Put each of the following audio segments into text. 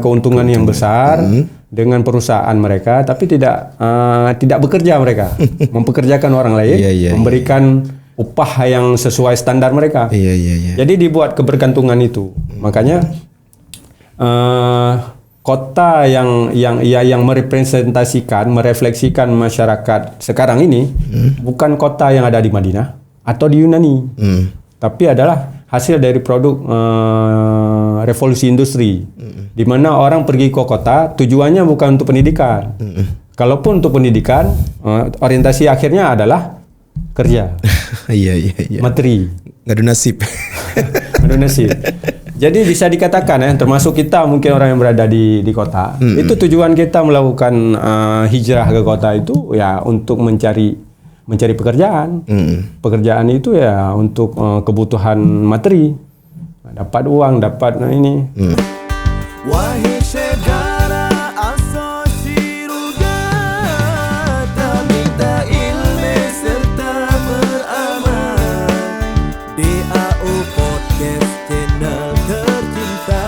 keuntungan yang besar dengan perusahaan mereka, tapi tidak bekerja mereka, mempekerjakan orang lain, memberikan upah yang sesuai standar mereka. Jadi dibuat kebergantungan itu. Makanya kota yang merepresentasikan, merefleksikan masyarakat sekarang ini bukan kota yang ada di Madinah atau di Yunani, tapi adalah hasil dari produk revolusi industri, di mana orang pergi ke kota tujuannya bukan untuk pendidikan. Kalaupun untuk pendidikan, orientasi akhirnya adalah kerja, materi, ngadu nasib. ngadu nasib. Jadi bisa dikatakan termasuk kita mungkin orang yang berada di kota, itu tujuan kita melakukan hijrah ke kota itu ya untuk mencari pekerjaan. Pekerjaan itu ya untuk kebutuhan materi, dapat uang, dapat ini. Wahai saudara asosiasi data minta ilmu serta beramal, DAO Podcast channel tercinta.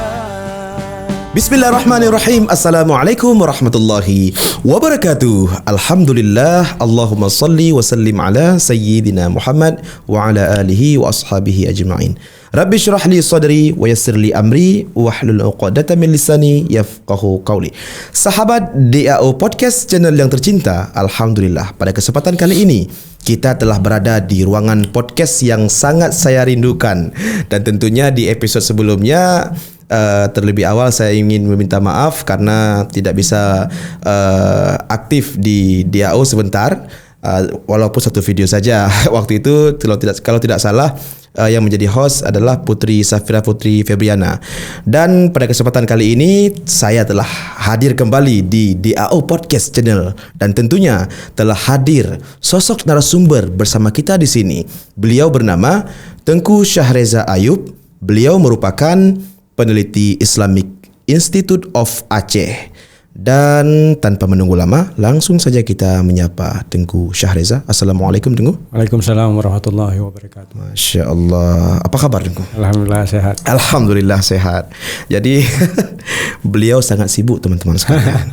Bismillahirrahmanirrahim. Assalamualaikum warahmatullahi wabarakatuh. Alhamdulillah. Allahumma salli wa sallim ala sayyidina Muhammad wa ala alihi wa ashabihi ajma'in. Rabbi syrah li sadri wa yassir li amri wahlul 'uqdatam min lisani yafqahu qawli. Sahabat DAO Podcast channel yang tercinta, alhamdulillah pada kesempatan kali ini kita telah berada di ruangan podcast yang sangat saya rindukan, dan tentunya di episod sebelumnya terlebih awal saya ingin meminta maaf karena tidak bisa aktif di DAO sebentar, walaupun satu video saja. Waktu itu kalau tidak salah yang menjadi host adalah Putri Safira Putri Febriana. Dan pada kesempatan kali ini saya telah hadir kembali di DAO Podcast channel, dan tentunya telah hadir sosok narasumber bersama kita di sini. Beliau bernama Tengku Syahreza Ayub. Beliau merupakan peneliti Islamic Institute of Aceh. Dan tanpa menunggu lama, langsung saja kita menyapa Tengku Syahreza. Assalamualaikum Tengku. Waalaikumsalam warahmatullahi wabarakatuh. Masya Allah. Apa kabar Tengku? Alhamdulillah sehat. Alhamdulillah sehat. Jadi beliau sangat sibuk teman-teman sekalian.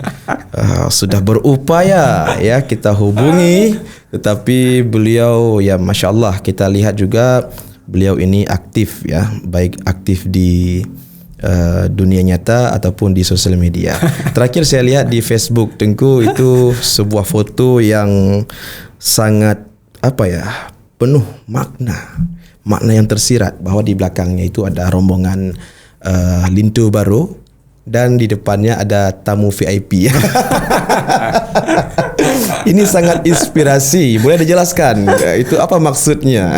Sudah berupaya ya kita hubungi, tetapi beliau ya Masya Allah, kita lihat juga beliau ini aktif ya, baik aktif di dunia nyata ataupun di sosial media. Terakhir saya lihat di Facebook Tengku itu sebuah foto yang sangat penuh makna yang tersirat, bahwa di belakangnya itu ada rombongan Lintu Baru dan di depannya ada tamu VIP. Ini sangat inspirasi. Boleh dijelaskan itu apa maksudnya?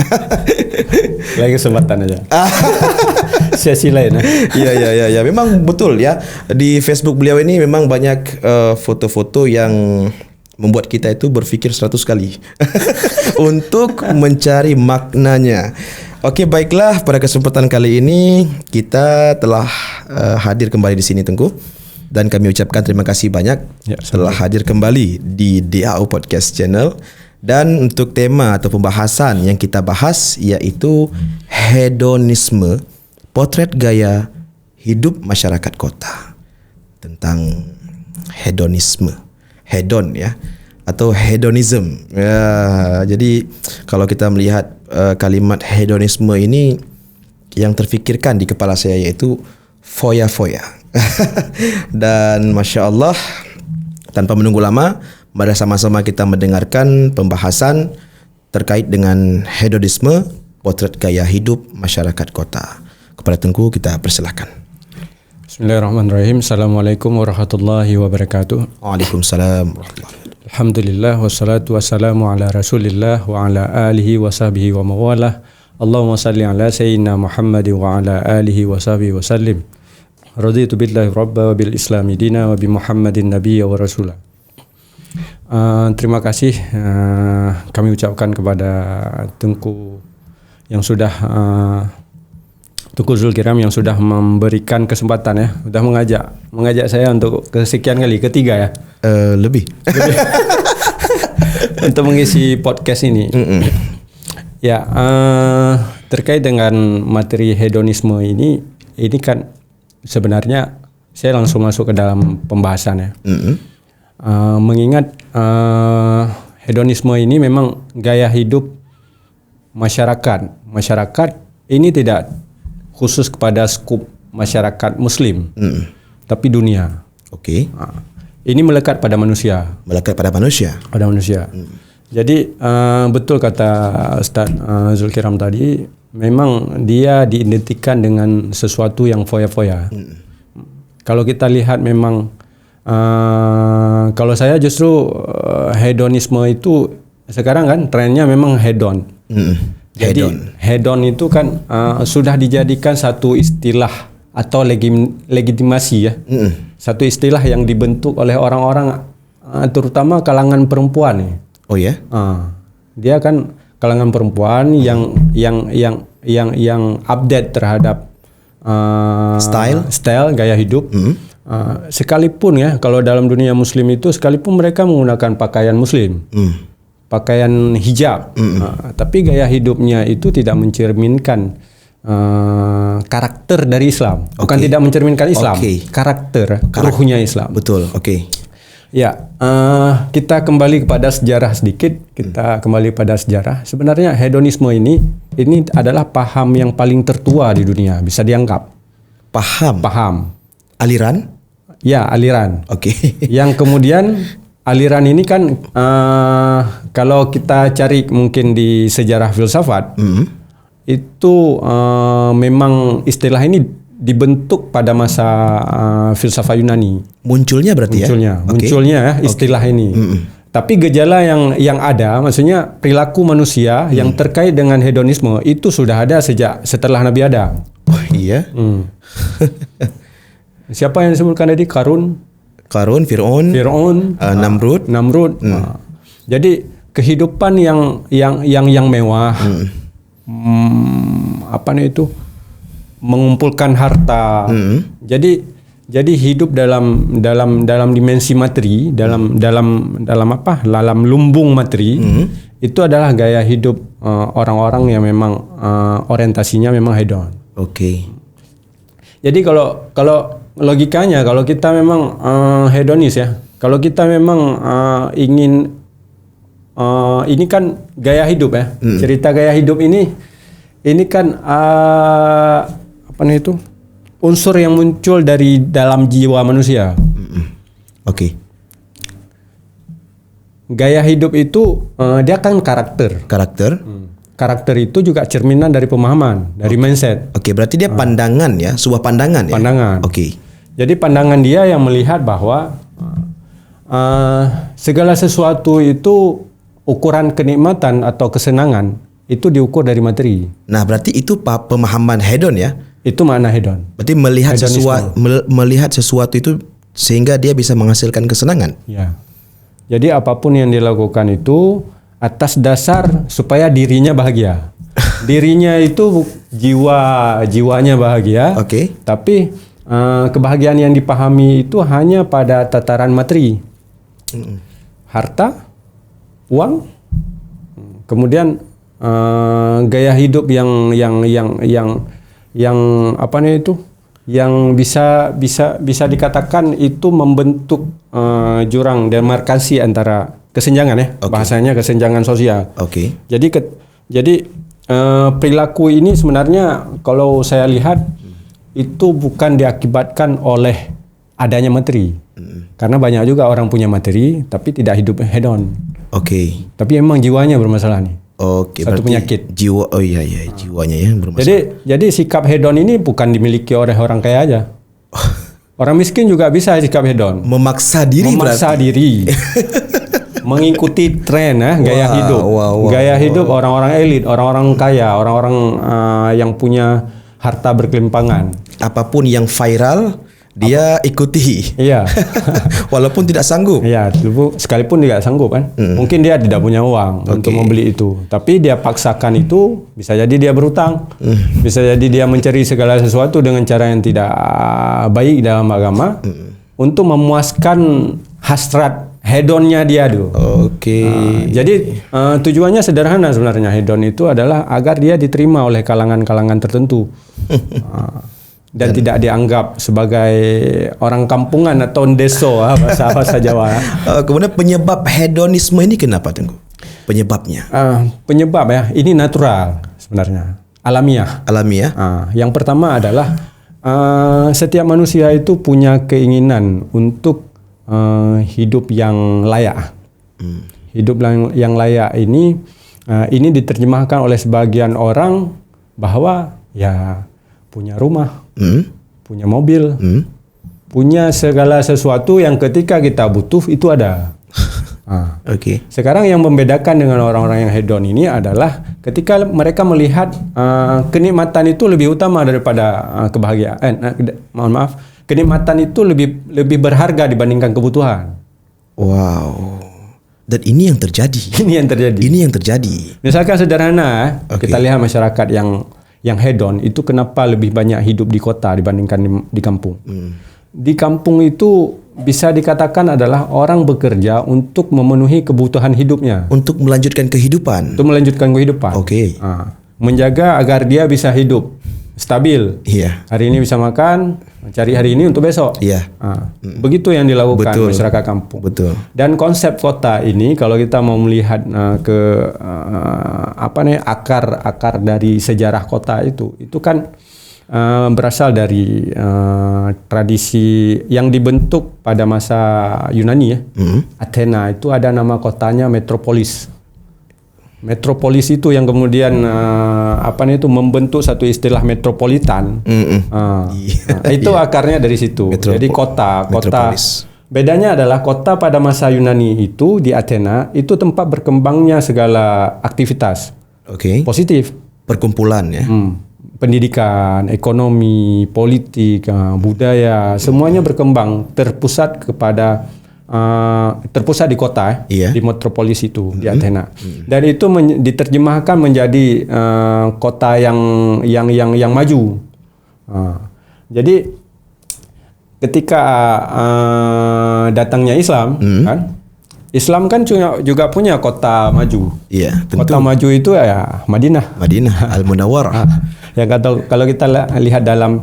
Lagi kesempatan aja. Sesi lain. Ya. Memang betul ya. Di Facebook beliau ini memang banyak foto-foto yang membuat kita itu berpikir 100 kali untuk mencari maknanya. Oke, baiklah, pada kesempatan kali ini kita telah hadir kembali di sini Tengku, dan kami ucapkan terima kasih banyak telah hadir kembali di DAO Podcast channel. Dan untuk tema atau pembahasan yang kita bahas yaitu hedonisme, potret gaya hidup masyarakat kota. Tentang hedonisme, hedon ya, atau hedonism ya. Jadi kalau kita melihat kalimat hedonisme ini, yang terfikirkan di kepala saya yaitu foya-foya. Dan Masya Allah, tanpa menunggu lama, mari sama-sama kita mendengarkan pembahasan terkait dengan hedonisme, potret gaya hidup masyarakat kota. Kepada Tengku kita persilakan. Bismillahirrahmanirrahim. Assalamualaikum warahmatullahi wabarakatuh. Waalaikumsalam warahmatullahi wabarakatuh. Alhamdulillah wassalatu wassalamu ala Rasulillah wa ala alihi wa sahbihi wa mawalah. Allahumma salli ala sayyidina Muhammad wa ala alihi wa sahbihi wa sallim. Raditu billahi rabba wa bil islami dina wa bi Muhammadin nabiyya wa rasulah. Terima kasih kami ucapkan kepada Tengku yang sudah Tengku Zulkiram yang sudah memberikan kesempatan ya, sudah mengajak saya untuk kesekian kali, ketiga ya. Lebih. Untuk mengisi podcast ini. Ya, terkait dengan materi hedonisme ini kan sebenarnya saya langsung masuk ke dalam pembahasan ya. Mengingat hedonisme ini memang gaya hidup masyarakat. Masyarakat ini tidak khusus kepada skup masyarakat Muslim, tapi dunia. Oke. Ini melekat pada manusia. Melekat pada manusia. Pada manusia. Jadi betul kata Ustaz Zulkiram tadi, memang dia diidentikan dengan sesuatu yang foya-foya. Kalau kita lihat memang, kalau saya justru hedonisme itu sekarang kan trennya memang hedon. Jadi hedon itu kan sudah dijadikan satu istilah atau legitimasi ya. Satu istilah yang dibentuk oleh orang-orang terutama kalangan perempuan nih. Oh ya? Dia kan kalangan perempuan yang update terhadap style gaya hidup. Sekalipun ya kalau dalam dunia Muslim itu sekalipun mereka menggunakan pakaian Muslim, pakaian hijab, tapi gaya hidupnya itu tidak mencerminkan karakter dari Islam. Bukan tidak mencerminkan Islam, karakter ruhnya Islam. Betul. Oke. Ya, kita kembali kepada sejarah sedikit. Kita kembali pada sejarah. Sebenarnya hedonisme ini adalah paham yang paling tertua di dunia, bisa dianggap. Paham. Aliran? Ya, aliran. Oke. Yang kemudian aliran ini kan kalau kita cari mungkin di sejarah filsafat, itu memang istilah ini dibentuk pada masa filsafat Yunani. Munculnya berarti munculnya ya istilah ini. Tapi gejala yang ada, maksudnya perilaku manusia yang terkait dengan hedonisme itu sudah ada sejak setelah Nabi Adam. Oh iya. Siapa yang disebutkan tadi? Karun, Fir'aun, Namrud. Jadi kehidupan yang mewah, apa nih itu? Mengumpulkan harta. Jadi hidup dalam dimensi materi, dalam lumbung materi, itu adalah gaya hidup orang-orang yang memang orientasinya memang hedon. Oke. Jadi kalau logikanya kalau kita memang hedonis ya, kalau kita memang ingin ini kan gaya hidup ya. Cerita gaya hidup ini kan apa nih itu? Unsur yang muncul dari dalam jiwa manusia. Oke. Gaya hidup itu dia kan karakter. Karakter itu juga cerminan dari pemahaman, dari mindset. Oke, berarti dia pandangan ya, sebuah pandangan ya. Pandangan. Oke. Jadi pandangan dia yang melihat bahwa segala sesuatu itu ukuran kenikmatan atau kesenangan itu diukur dari materi. Nah, berarti itu pemahaman hedon ya. Itu makna hedon. Berarti melihat sesuatu itu sehingga dia bisa menghasilkan kesenangan. Ya. Jadi apapun yang dilakukan itu atas dasar supaya dirinya bahagia. Dirinya itu jiwanya bahagia. Oke. Tapi kebahagiaan yang dipahami itu hanya pada tataran materi. Harta, uang, kemudian gaya hidup yang apa nih itu, yang bisa dikatakan itu membentuk jurang demarkasi antara kesenjangan ya, bahasanya kesenjangan sosial. Oke. Jadi perilaku ini sebenarnya kalau saya lihat itu bukan diakibatkan oleh adanya materi. Karena banyak juga orang punya materi tapi tidak hidup hedon. Oke. Tapi emang jiwanya bermasalah nih. Oke, satu penyakit. Jiwa, jiwanya ya bermasalah. Jadi sikap hedon ini bukan dimiliki oleh orang kaya aja. Orang miskin juga bisa sikap hedon. Memaksa diri. Mengikuti tren gaya hidup. Gaya hidup orang-orang elit, orang-orang kaya, orang-orang yang punya harta berkelimpangan. Apapun yang viral dia ikuti. Iya. Walaupun tidak sanggup. Iya, sekalipun tidak sanggup kan. Mungkin dia tidak punya uang untuk membeli itu. Tapi dia paksakan itu, bisa jadi dia berutang. Bisa jadi dia mencari segala sesuatu dengan cara yang tidak baik dalam agama untuk memuaskan hasrat hedonnya dia tuh. Oke. Jadi tujuannya sederhana sebenarnya. Hedon itu adalah agar dia diterima oleh kalangan-kalangan tertentu. dan tidak dianggap sebagai orang kampungan atau ndeso bahasa Jawa. Kemudian penyebab hedonisme ini kenapa, Tengku? Penyebabnya? Penyebab ya, ini natural sebenarnya, alamiah. Yang pertama adalah setiap manusia itu punya keinginan untuk hidup yang layak. Hidup yang layak ini diterjemahkan oleh sebagian orang bahwa ya punya rumah, punya mobil, punya segala sesuatu yang ketika kita butuh itu ada. Sekarang yang membedakan dengan orang-orang yang hedon ini adalah ketika mereka melihat kenikmatan itu lebih utama daripada kebahagiaan. Kenikmatan itu lebih berharga dibandingkan kebutuhan. Wow. Dan ini yang terjadi. Ini yang terjadi. Misalkan sederhana, kita lihat masyarakat yang hedon itu kenapa lebih banyak hidup di kota dibandingkan di kampung. Di kampung itu bisa dikatakan adalah orang bekerja untuk memenuhi kebutuhan hidupnya. Untuk melanjutkan kehidupan. Menjaga agar dia bisa hidup stabil. Hari ini bisa makan, cari hari ini untuk besok. Begitu yang dilakukan masyarakat kampung. Dan konsep kota ini kalau kita mau melihat ke akar dari sejarah kota itu kan berasal dari tradisi yang dibentuk pada masa Yunani ya. Athena itu ada nama kotanya Metropolis. Metropolis itu yang kemudian membentuk satu istilah metropolitan. Itu akarnya dari situ. Jadi kota. Bedanya adalah kota pada masa Yunani itu di Athena itu tempat berkembangnya segala aktivitas positif, perkumpulan ya. Pendidikan, ekonomi, politik, budaya, semuanya berkembang terpusat di kota, di metropolis itu di Athena. Dan itu diterjemahkan menjadi kota yang maju. Jadi ketika datangnya Islam, Islam kan juga punya kota maju. Kota maju itu ya Madinah Al-Munawwarah. Kalau kita lihat dalam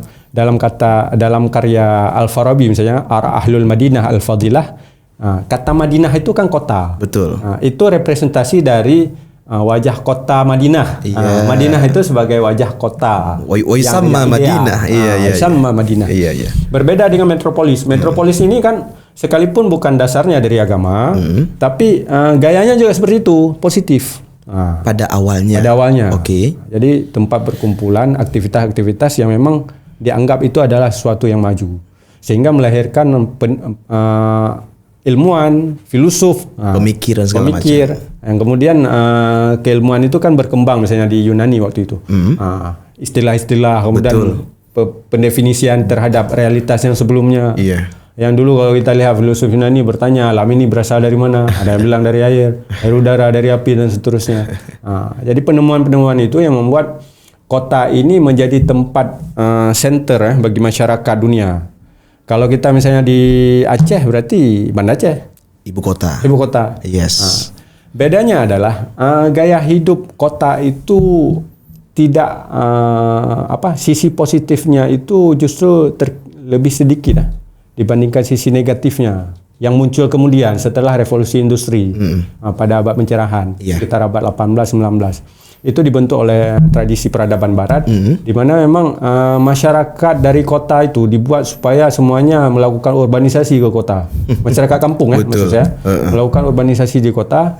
karya Al-Farabi misalnya Ahlul Madinah Al-Fadilah, kata Madinah itu kan kota. Itu representasi dari wajah kota Madinah. Madinah itu sebagai wajah kota. Sama Madinah. Berbeda dengan metropolis. Metropolis ini kan sekalipun bukan dasarnya dari agama, tapi gayanya juga seperti itu, positif. Pada awalnya. Jadi tempat berkumpulan aktivitas-aktivitas yang memang dianggap itu adalah sesuatu yang maju, sehingga melahirkan ilmuwan, filosof, pemikir segala macam. Yang kemudian keilmuan itu kan berkembang misalnya di Yunani waktu itu. Istilah-istilah kemudian pendefinisian terhadap realitas yang sebelumnya. Yang dulu kalau kita lihat filosof Yunani bertanya alam ini berasal dari mana? Ada yang bilang dari air udara, dari api dan seterusnya. Jadi penemuan-penemuan itu yang membuat kota ini menjadi tempat center bagi masyarakat dunia. Kalau kita misalnya di Aceh berarti Banda Aceh, ibu kota. Yes. Bedanya adalah gaya hidup kota itu tidak sisi positifnya itu justru lebih sedikit dibandingkan sisi negatifnya yang muncul kemudian setelah revolusi industri pada abad pencerahan sekitar abad 18-19. Itu dibentuk oleh tradisi peradaban barat di mana memang masyarakat dari kota itu dibuat supaya semuanya melakukan urbanisasi ke kota. Masyarakat kampung maksud saya melakukan urbanisasi di kota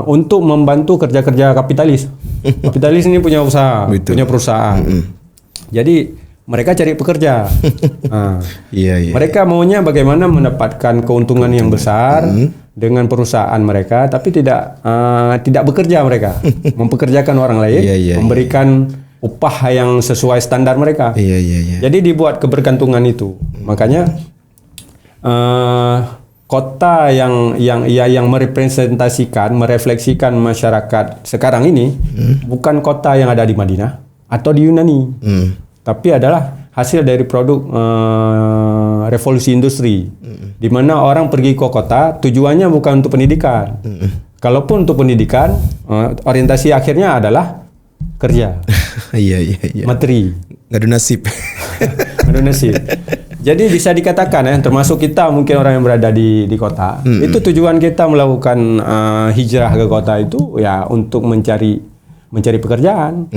untuk membantu kerja-kerja kapitalis. Kapitalis ini punya usaha, punya perusahaan. Jadi mereka cari pekerja. Mereka maunya bagaimana mendapatkan keuntungan yang besar dengan perusahaan mereka, tapi tidak bekerja mereka, mempekerjakan orang lain, memberikan upah yang sesuai standar mereka. Jadi dibuat kebergantungan itu. Makanya kota yang merefleksikan masyarakat sekarang ini bukan kota yang ada di Madinah atau di Yunani. Tapi adalah hasil dari produk revolusi industri, di mana orang pergi ke kota tujuannya bukan untuk pendidikan. Kalaupun untuk pendidikan, orientasi akhirnya adalah kerja, materi. Ngadu nasib. mendominasi. Jadi bisa dikatakan termasuk kita mungkin orang yang berada di kota, itu tujuan kita melakukan hijrah ke kota itu ya untuk mencari pekerjaan.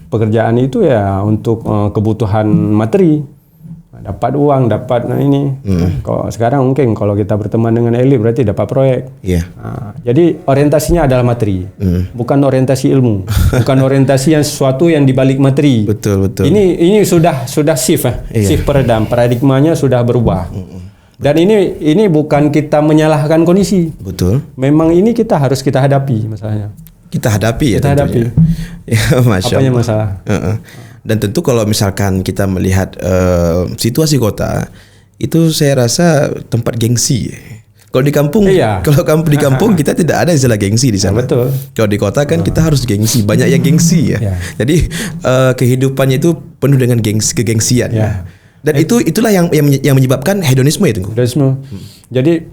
Pekerjaan itu ya untuk kebutuhan materi. Dapat uang, dapat ini. Kalau sekarang mungkin kalau kita berteman dengan elit berarti dapat proyek. Jadi orientasinya adalah materi, bukan orientasi ilmu, bukan orientasi yang sesuatu yang dibalik materi. Betul. Ini sudah shift, shift paradigmanya sudah berubah. Dan ini bukan kita menyalahkan kondisi. Betul. Memang ini harus kita hadapi masalahnya. Kita hadapi ya. Kita hadapi. Ya, Masya Apanya Allah. masalah? Dan tentu kalau misalkan kita melihat situasi kota, itu saya rasa tempat gengsi. Kalau di kampung, di kampung kita tidak ada istilah gengsi di sana. Betul. Kalau di kota kan kita harus gengsi, banyak yang gengsi ya. Jadi kehidupannya itu penuh dengan kegengsian. Dan itulah yang menyebabkan hedonisme itu. Hedonisme. Jadi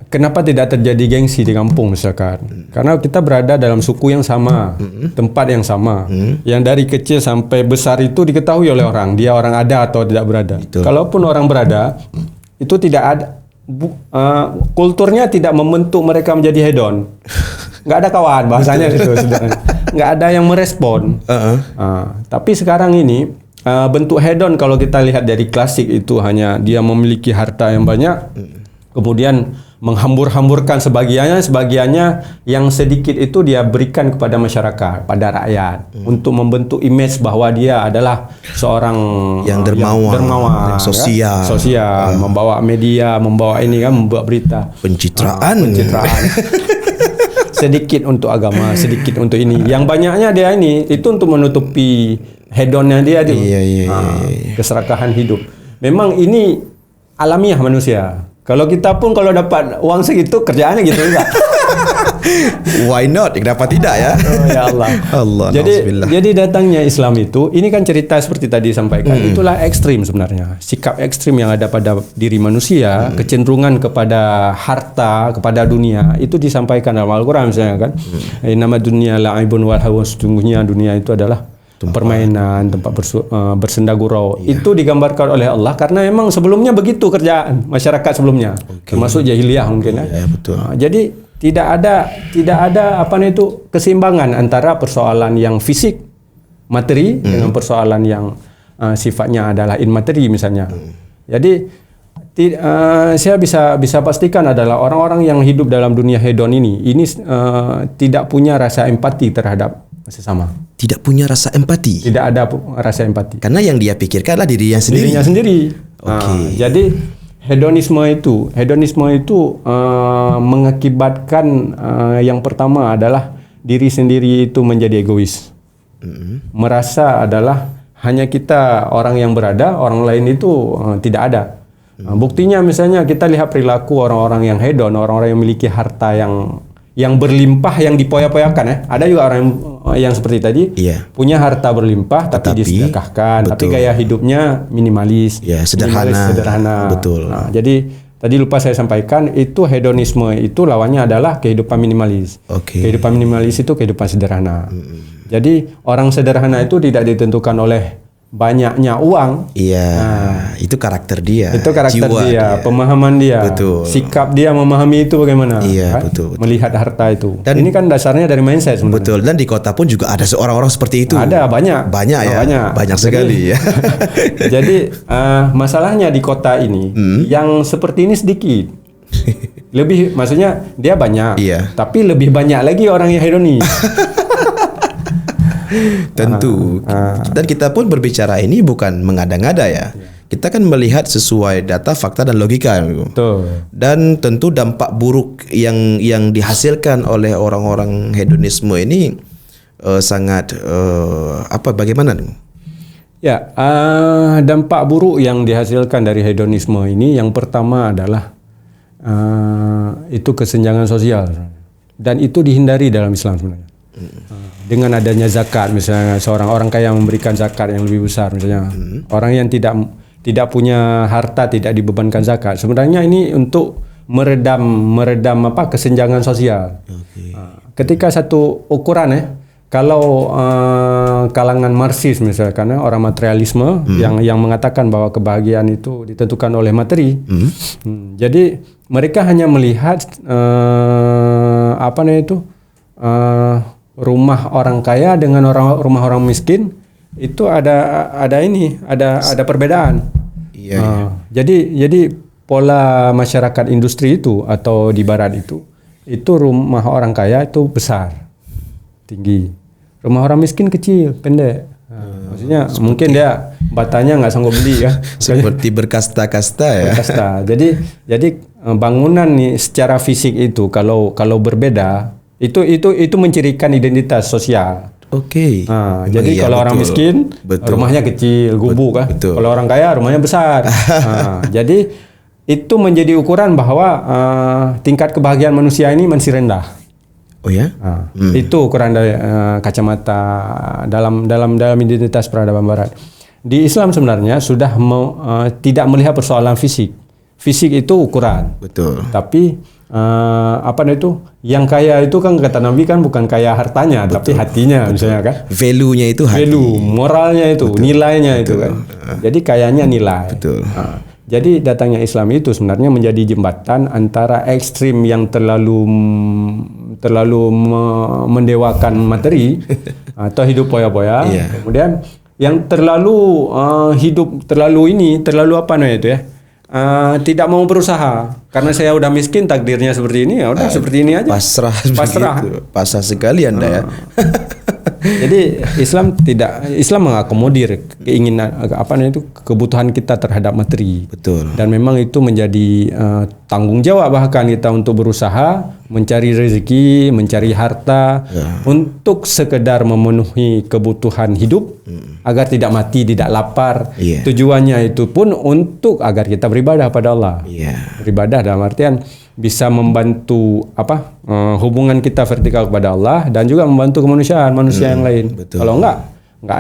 kenapa tidak terjadi gengsi di kampung misalkan? Karena kita berada dalam suku yang sama, tempat yang sama, yang dari kecil sampai besar itu diketahui oleh orang, dia orang ada atau tidak berada. Betul. Kalaupun orang berada, itu tidak ada, kulturnya tidak membentuk mereka menjadi hedon. Nggak ada kawan, bahasanya itu sebenarnya. Nggak ada yang merespon. Tapi sekarang ini bentuk hedon kalau kita lihat dari klasik itu hanya dia memiliki harta yang banyak, kemudian menghambur-hamburkan sebagiannya yang sedikit itu dia berikan kepada masyarakat, pada rakyat untuk membentuk image bahwa dia adalah seorang yang dermawan, sosial, membawa media, membawa ini kan, membawa berita, pencitraan. Sedikit untuk agama, sedikit untuk ini. Yang banyaknya dia ini itu untuk menutupi hedonnya dia itu. Keserakahan hidup. Memang ini alamiah manusia. Kalau kita pun kalau dapat uang segitu kerjaannya gitu juga. Why not? Kenapa tidak ya? Ya Allah. Jadi datangnya Islam itu, ini kan cerita seperti tadi sampaikan, itulah ekstrim sebenarnya. Sikap ekstrim yang ada pada diri manusia, kecenderungan kepada harta, kepada dunia, itu disampaikan dalam Al-Quran misalnya kan. Nama dunia la'ibun wal hawa, sesungguhnya dunia itu adalah permainan, tempat bersenda gurau. Itu digambarkan oleh Allah karena memang sebelumnya begitu kerjaan masyarakat sebelumnya, termasuk jahiliyah mungkin ya. Betul. Jadi tidak ada keseimbangan antara persoalan yang fisik materi dengan persoalan yang sifatnya adalah immateri misalnya. Jadi saya bisa pastikan adalah orang-orang yang hidup dalam dunia hedon ini tidak punya rasa empati terhadap sesama. Tidak punya rasa empati. Tidak ada rasa empati. Karena yang dia pikirkan adalah dirinya sendiri. Jadi hedonisme itu mengakibatkan yang pertama adalah diri sendiri itu menjadi egois. Merasa adalah hanya kita orang yang berada, orang lain itu tidak ada. Buktinya misalnya kita lihat perilaku orang-orang yang hedon, orang-orang yang memiliki harta yang berlimpah, yang dipoya-poyakan ya. Ada juga orang yang seperti tadi punya harta berlimpah tapi disedekahkan, tapi gaya hidupnya minimalis, sederhana. Betul. Jadi tadi lupa saya sampaikan, itu hedonisme itu lawannya adalah kehidupan minimalis. Kehidupan minimalis itu kehidupan sederhana. Jadi orang sederhana itu tidak ditentukan oleh banyaknya uang. Itu karakter dia. Itu karakter dia, pemahaman dia, sikap dia memahami itu bagaimana. Betul. Melihat harta itu. Dan ini kan dasarnya dari mindset sebenarnya. Betul. Dan di kota pun juga ada orang-orang seperti itu. Ada banyak ya. Banyak sekali ya. Jadi masalahnya di kota ini yang seperti ini sedikit. Maksudnya dia banyak. Tapi lebih banyak lagi orang yang hedonis. Tentu. Dan kita pun berbicara ini bukan mengada-ngada ya. Kita kan melihat sesuai data, fakta dan logika. Betul. Dan tentu dampak buruk yang dihasilkan oleh orang-orang hedonisme ini sangat bagaimana? Ya, dampak buruk yang dihasilkan dari hedonisme ini yang pertama adalah itu kesenjangan sosial. Dan itu dihindari dalam Islam sebenarnya. Dengan adanya zakat misalnya, seorang orang kaya memberikan zakat yang lebih besar misalnya. Orang yang tidak punya harta tidak dibebankan zakat. Sebenarnya ini untuk meredam kesenjangan sosial. Ketika satu ukuran kalau kalangan Marxis misalkan, orang materialisme yang mengatakan bahwa kebahagiaan itu ditentukan oleh materi. Jadi mereka hanya melihat rumah orang kaya dengan rumah orang miskin itu ada perbedaan. Iya. Jadi pola masyarakat industri itu atau di barat itu rumah orang kaya itu besar, tinggi. Rumah orang miskin kecil, pendek. Maksudnya mungkin dia batanya nggak sanggup beli ya. Seperti berkasta-kasta ya. Berkasta. Jadi bangunan nih secara fisik itu kalau berbeda itu mencirikan identitas sosial. Oke. Jadi kalau orang miskin rumahnya kecil, gubuk kan. Kalau orang kaya rumahnya besar. Jadi itu menjadi ukuran bahwa tingkat kebahagiaan manusia ini masih rendah. Oh ya? Itu ukuran dari kacamata dalam identitas peradaban barat. Di Islam sebenarnya sudah tidak melihat persoalan fisik. Fisik itu ukuran. Betul. Tapi yang kaya itu kan kata Nabi kan bukan kaya hartanya, tapi hatinya misalnya kan. Value-nya itu hati. Value, moralnya itu, nilainya itu kan. Jadi kayanya nilai. Betul. Jadi datangnya Islam itu sebenarnya menjadi jembatan antara ekstrim yang terlalu mendewakan materi atau hidup poya-poya, kemudian yang terlalu tidak mau berusaha karena saya udah miskin, takdirnya seperti ini, ya udah seperti ini aja. Pasrah sekali Anda ya. Jadi Islam mengakomodir keinginan kebutuhan kita terhadap materi. Betul. Dan memang itu menjadi tanggung jawab bahkan kita untuk berusaha mencari rezeki, mencari harta untuk sekedar memenuhi kebutuhan hidup agar tidak mati, tidak lapar. Tujuannya itu pun untuk agar kita beribadah pada Allah. Beribadah dalam artian bisa membantu hubungan kita vertikal kepada Allah dan juga membantu kemanusiaan manusia yang lain. Betul. Kalau enggak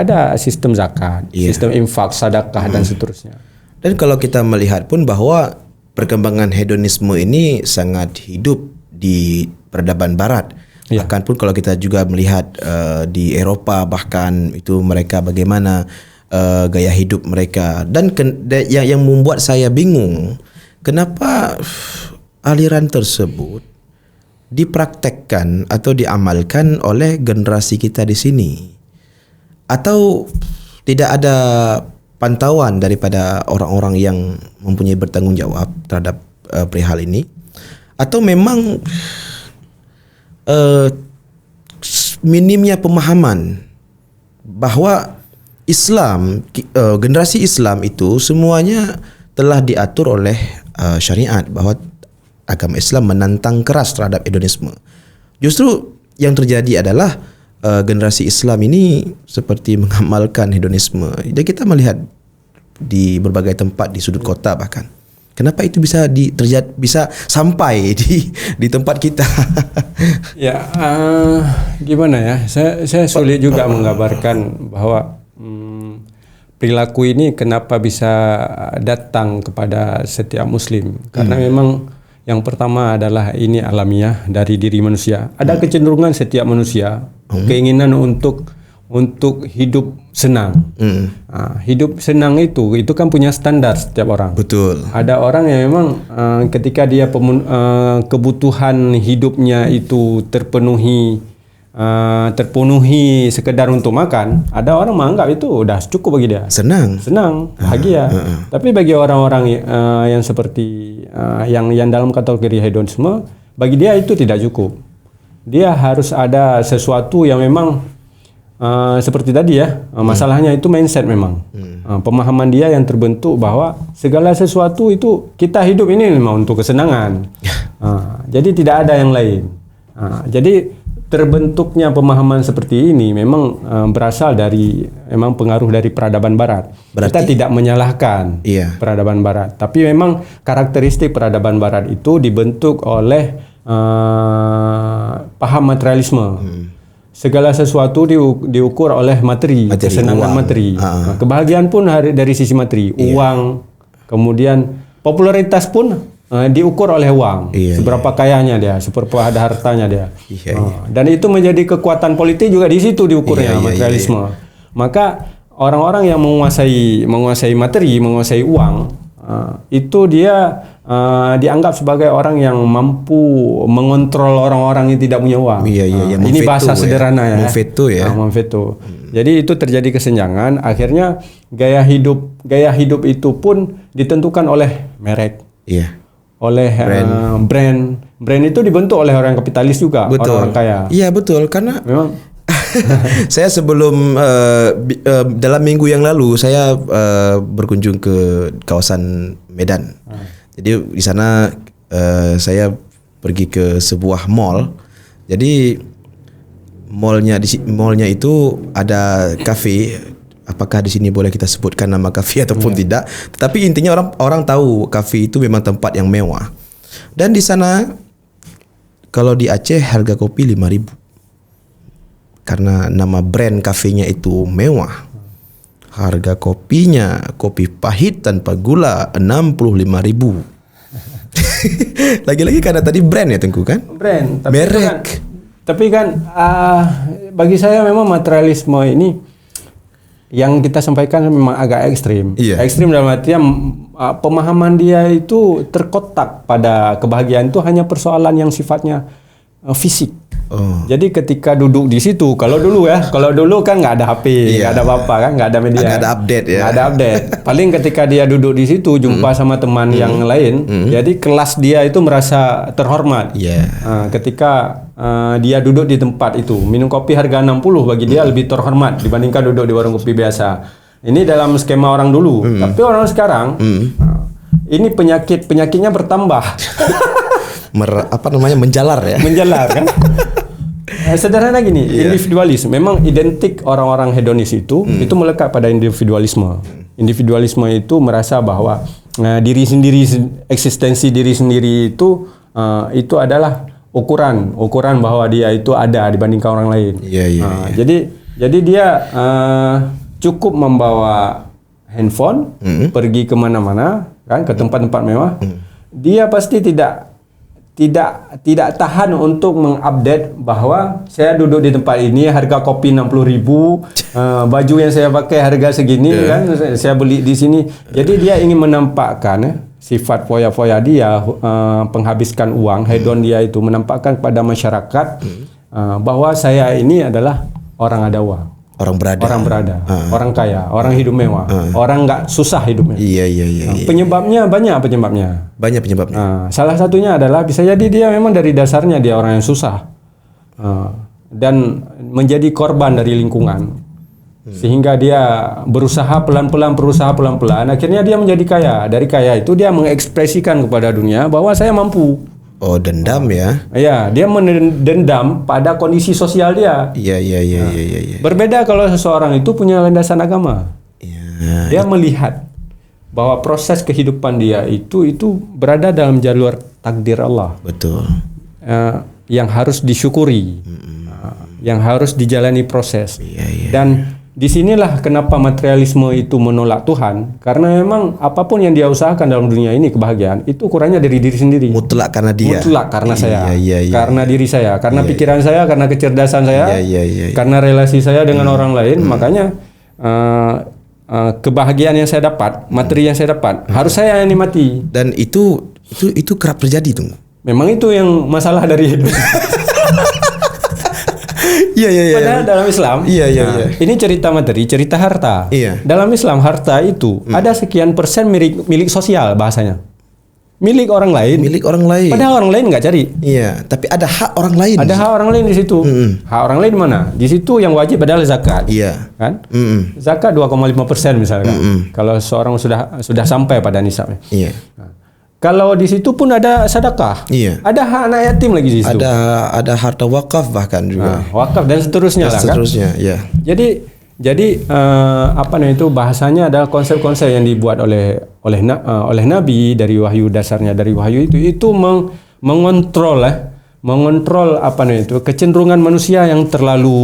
ada sistem zakat, sistem infak, sedekah dan seterusnya. Dan kalau kita melihat pun bahwa perkembangan hedonisme ini sangat hidup di peradaban barat. Bahkan pun kalau kita juga melihat di Eropa bahkan itu mereka bagaimana gaya hidup mereka dan yang membuat saya bingung kenapa aliran tersebut dipraktekkan atau diamalkan oleh generasi kita di sini, atau tidak ada pantauan daripada orang-orang yang mempunyai bertanggung jawab terhadap perihal ini, atau memang minimnya pemahaman bahwa Islam, generasi Islam itu semuanya telah diatur oleh syariat, bahwa agama Islam menantang keras terhadap hedonisme. Justru yang terjadi adalah generasi Islam ini seperti mengamalkan hedonisme. Dan kita melihat di berbagai tempat di sudut kota bahkan. Kenapa itu bisa bisa sampai di tempat kita? Ya, gimana ya? Saya sulit juga menggambarkan bahwa perilaku ini kenapa bisa datang kepada setiap Muslim. Karena memang yang pertama adalah ini alamiah dari diri manusia. Ada kecenderungan setiap manusia keinginan untuk hidup senang. Hidup senang itu kan punya standar setiap orang. Betul. Ada orang yang memang ketika dia kebutuhan hidupnya itu terpenuhi sekedar untuk makan, ada orang menganggap itu udah cukup bagi dia. Senang, bahagia. Tapi bagi orang-orang yang seperti yang dalam kategori hedonisme, bagi dia itu tidak cukup. Dia harus ada sesuatu yang memang seperti tadi ya, masalahnya itu mindset memang. Pemahaman dia yang terbentuk bahwa segala sesuatu itu kita hidup ini memang untuk kesenangan. Jadi tidak ada yang lain. Jadi terbentuknya pemahaman seperti ini memang berasal dari memang pengaruh dari peradaban barat. Kita tidak menyalahkan peradaban barat, tapi memang karakteristik peradaban barat itu dibentuk oleh paham materialisme. Segala sesuatu diukur oleh materi, kesenangan materi. Kebahagiaan pun dari sisi materi, uang, kemudian popularitas pun diukur oleh uang, seberapa kayanya dia, seberapa ada hartanya dia. Dan itu menjadi kekuatan politik juga di situ diukurnya materialisme. maka orang-orang yang menguasai materi, menguasai uang, itu dia dianggap sebagai orang yang mampu mengontrol orang-orang yang tidak punya uang. Iya. Ini bahasa sederhana ya. Memveto ya. Memveto. Jadi itu terjadi kesenjangan. Akhirnya gaya hidup itu pun ditentukan oleh merek. Iya. Oleh brand itu dibentuk oleh orang kapitalis juga, orang-orang kaya. Iya betul, karena Memang saya sebelum dalam minggu yang lalu saya berkunjung ke kawasan Medan. Jadi di sana saya pergi ke sebuah mall. Jadi mallnya itu ada kafe. Apakah di sini boleh kita sebutkan nama kafe ataupun tidak? Tetapi intinya orang tahu kafe itu memang tempat yang mewah. Dan di sana kalau di Aceh harga kopi 5.000. Karena nama brand kafenya itu mewah. Harga kopinya kopi pahit tanpa gula 65.000. Lagi-lagi karena tadi brand ya Tengku kan? brand, Merek. Tapi kan bagi saya memang materialisme ini yang kita sampaikan memang agak ekstrim. Iya. Ekstrim dalam artian pemahaman dia itu terkotak pada kebahagiaan itu hanya persoalan yang sifatnya fisik. Jadi ketika duduk di situ, kalau dulu kan nggak ada HP, nggak ada apa-apa kan, nggak ada media, nggak ada update ya. Nggak ada update. Paling ketika dia duduk di situ jumpa sama teman yang lain, jadi kelas dia itu merasa terhormat. Ketika dia duduk di tempat itu, minum kopi harga 60 bagi dia lebih terhormat dibandingkan duduk di warung kopi biasa. Ini dalam skema orang dulu. Tapi orang sekarang, ini penyakitnya bertambah. Menjalar ya. Menjalar kan. Sederhana gini, individualis. Memang identik orang-orang hedonis itu melekat pada individualisme. Individualisme itu merasa bahwa diri sendiri, eksistensi diri sendiri itu adalah ukuran bahwa dia itu ada dibandingkan orang lain. Jadi dia cukup membawa handphone, pergi kemana-mana, kan, ke tempat-tempat mewah. Dia pasti tidak tahan untuk mengupdate bahwa saya duduk di tempat ini, harga kopi 60.000, baju yang saya pakai harga segini, kan, saya beli di sini. Jadi dia ingin menampakkan sifat foya-foya dia, penghabiskan uang, hedon dia itu menampakkan kepada masyarakat bahwa saya ini adalah orang ada uang. Orang berada, orang kaya, orang hidup mewah, orang nggak susah hidupnya. Iya. Penyebabnya banyak penyebabnya. Salah satunya adalah bisa jadi dia memang dari dasarnya dia orang yang susah dan menjadi korban dari lingkungan, sehingga dia berusaha pelan-pelan, akhirnya dia menjadi kaya. Dari kaya itu dia mengekspresikan kepada dunia bahwa saya mampu. Oh, dendam ya? Iya, dia mendendam pada kondisi sosial dia. Iya. Berbeda kalau seseorang itu punya landasan agama. Dia melihat bahwa proses kehidupan dia itu berada dalam jalur takdir Allah. Betul. Yang harus disyukuri, yang harus dijalani proses. Dan disinilah kenapa materialisme itu menolak Tuhan, karena memang apapun yang dia usahakan dalam dunia ini, kebahagiaan itu ukurannya dari diri sendiri. Mutlak karena dia. Mutlak karena saya. Karena diri saya, karena pikiran saya, karena kecerdasan saya, karena relasi saya dengan orang lain. Makanya kebahagiaan yang saya dapat, materi yang saya dapat, harus saya yang nikmati. Dan itu kerap terjadi tuh. Memang itu yang masalah dari hidup. Padahal dalam Islam, ini cerita materi, cerita harta. Dalam Islam harta itu ada sekian persen milik sosial bahasanya. Milik orang lain. Padahal orang lain nggak cari. Tapi ada hak orang lain. Ada hak orang lain di situ. Hak orang lain di mana? Di situ yang wajib adalah zakat. Kan? Zakat 2,5% misalkan. Kalau seorang sudah sampai pada nisabnya. Kalau di situ pun ada sedekah. Ada hak anak yatim lagi di situ. Ada harta wakaf bahkan juga. Wakaf dan seterusnya lah kan. Jadi itu bahasanya adalah konsep-konsep yang dibuat oleh Nabi dari wahyu, dasarnya dari wahyu itu mengontrol kecenderungan manusia yang terlalu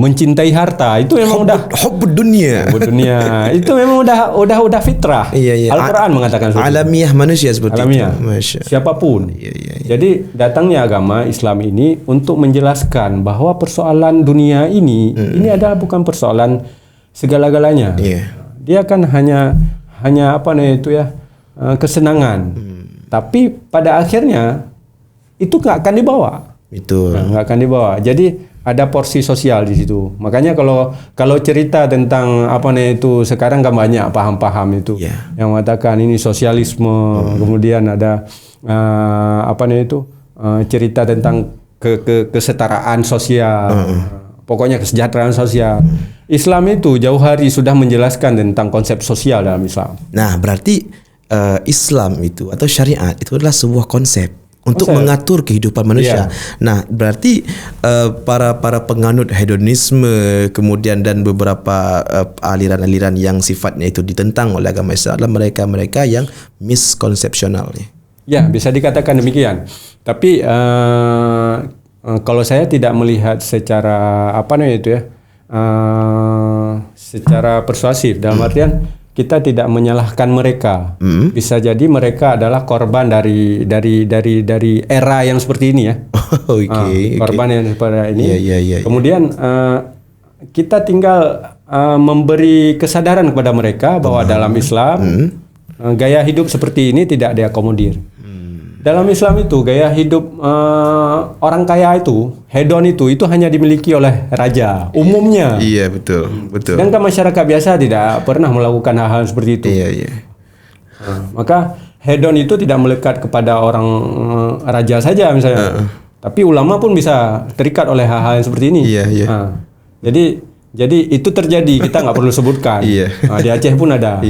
mencintai harta. Itu memang hubbud dunia. Itu memang udah fitrah. Al-Quran mengatakan alamiah manusia seperti alamiah. Itu. Siapapun. Jadi datangnya agama Islam ini untuk menjelaskan bahwa persoalan dunia ini adalah bukan persoalan segala-galanya. Iya. Dia kan hanya apa namanya itu ya, kesenangan. Tapi pada akhirnya itu nggak akan dibawa. Betul. Nggak akan dibawa. Jadi ada porsi sosial di situ. Makanya kalau cerita tentang apa namanya itu sekarang kan banyak paham-paham itu yang mengatakan ini sosialisme. Kemudian ada apa namanya itu cerita tentang kesetaraan sosial. Pokoknya kesejahteraan sosial. Islam itu jauh hari sudah menjelaskan tentang konsep sosial dalam Islam. Nah, berarti Islam itu atau syariat itu adalah sebuah konsep untuk mengatur kehidupan manusia. Nah, berarti para penganut hedonisme kemudian dan beberapa aliran-aliran yang sifatnya itu ditentang oleh agama Islam adalah mereka-mereka yang miskonsepsional. Ya, bisa dikatakan demikian. Tapi kalau saya tidak melihat secara apa namanya itu ya, secara persuasif dalam artian kita tidak menyalahkan mereka. Bisa jadi mereka adalah korban dari era yang seperti ini ya. Korban yang seperti ini. Kemudian kita tinggal memberi kesadaran kepada mereka bahwa dalam Islam gaya hidup seperti ini tidak diakomodir. Dalam Islam itu gaya hidup orang kaya itu, hedon itu hanya dimiliki oleh raja umumnya. Iya, betul. Sedangkan masyarakat biasa tidak pernah melakukan hal-hal seperti itu. Maka hedon itu tidak melekat kepada orang raja saja misalnya. Tapi ulama pun bisa terikat oleh hal-hal yang seperti ini. Jadi itu terjadi, kita nggak perlu sebutkan. Di Aceh pun ada.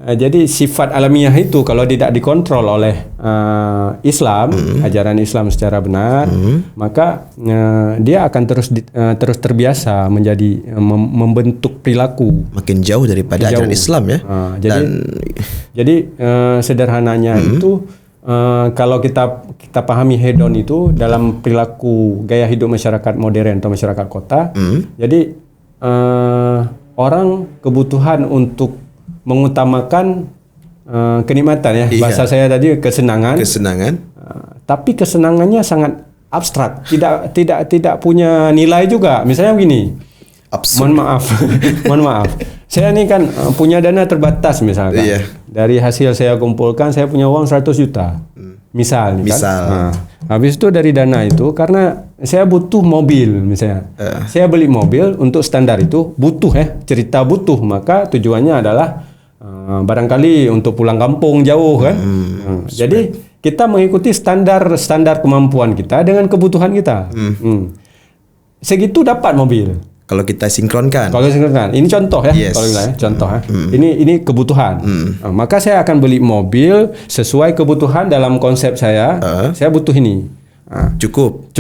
Jadi sifat alamiah itu kalau tidak dikontrol oleh Islam, ajaran Islam secara benar, maka dia akan terus terbiasa menjadi membentuk perilaku makin jauh daripada ajaran Islam ya. Jadi sederhananya itu kalau kita pahami hedon itu dalam perilaku gaya hidup masyarakat modern atau masyarakat kota. Jadi orang kebutuhan untuk mengutamakan kenikmatan ya. Bahasa saya tadi kesenangan. Tapi kesenangannya sangat abstrak, tidak punya nilai juga. Misalnya begini. Mohon maaf. Saya ini kan punya dana terbatas misalkan. Dari hasil saya kumpulkan saya punya uang 100 juta. Misal. Habis itu dari dana itu karena saya butuh mobil misalnya. Saya beli mobil untuk standar itu butuh cerita butuh, maka tujuannya adalah barangkali untuk pulang kampung jauh kan. Jadi kita mengikuti standar kemampuan kita dengan kebutuhan kita. Segitu dapat mobil. Kalau kita sinkronkan. Ini contoh ya. Kalau contoh ya. Ini kebutuhan. Maka saya akan beli mobil sesuai kebutuhan dalam konsep saya. Saya butuh ini. Cukup.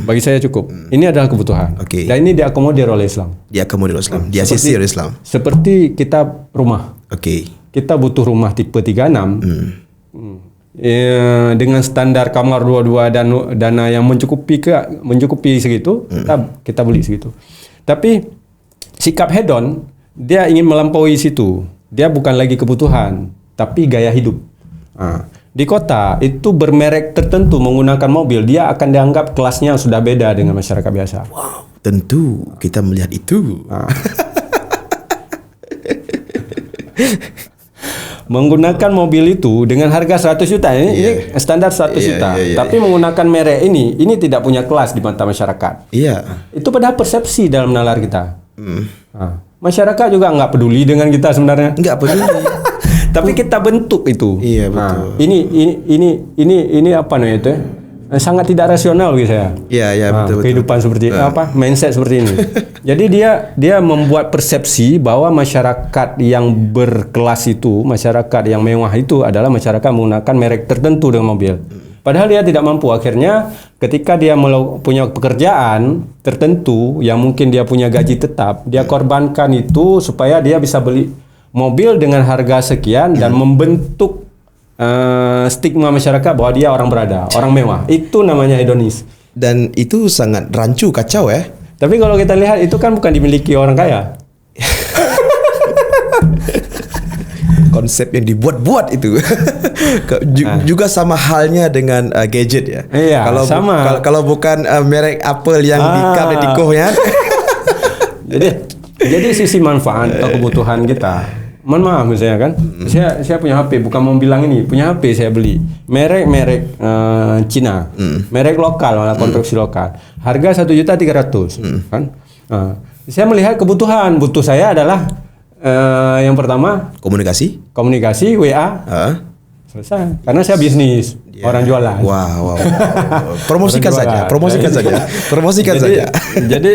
Bagi saya cukup. Ini adalah kebutuhan. Dan ini diakomodir oleh Islam. Diasisi oleh Islam. Seperti kita rumah. Kita butuh rumah tipe 36. Dengan standar kamar 22 dan dana yang mencukupi segitu, kita beli segitu. Tapi sikap hedon dia ingin melampaui situ. Dia bukan lagi kebutuhan, tapi gaya hidup. Di kota itu bermerek tertentu menggunakan mobil, dia akan dianggap kelasnya sudah beda dengan masyarakat biasa. Wow, tentu kita melihat itu. Menggunakan mobil itu dengan harga 100 juta ini standar 100 juta. Tapi menggunakan merek ini tidak punya kelas di mata masyarakat. Itu padahal persepsi dalam nalar kita. Masyarakat juga nggak peduli dengan kita sebenarnya. Nggak peduli. Tapi kita bentuk itu. Betul. Ini apa namanya itu? Sangat tidak rasional bagi saya. Betul. Kehidupan seperti mindset seperti ini. Jadi dia membuat persepsi bahwa masyarakat yang berkelas itu, masyarakat yang mewah itu adalah masyarakat menggunakan merek tertentu dengan mobil. Padahal dia tidak mampu. Akhirnya ketika dia punya pekerjaan tertentu yang mungkin dia punya gaji tetap, dia korbankan itu supaya dia bisa beli mobil dengan harga sekian dan membentuk stigma masyarakat bahwa dia orang berada, orang mewah. Itu namanya hedonis. Dan itu sangat rancu, kacau ya. Tapi kalau kita lihat itu kan bukan dimiliki orang kaya. Konsep yang dibuat-buat itu. Juga sama halnya dengan gadget ya. Kalau kalau bukan merek Apple yang di kap dan di koh ya. Jadi sisi manfaat atau kebutuhan kita. Mohon maaf misalnya kan, saya punya HP, bukan mau bilang ini, punya HP saya beli merek Cina, merek lokal, malah konstruksi lokal, harga 1.300.000 kan. Saya melihat kebutuhan, butuh saya adalah yang pertama komunikasi WA, selesai. Karena saya bisnis, orang jualan. Wow. Promosikan saja. Jadi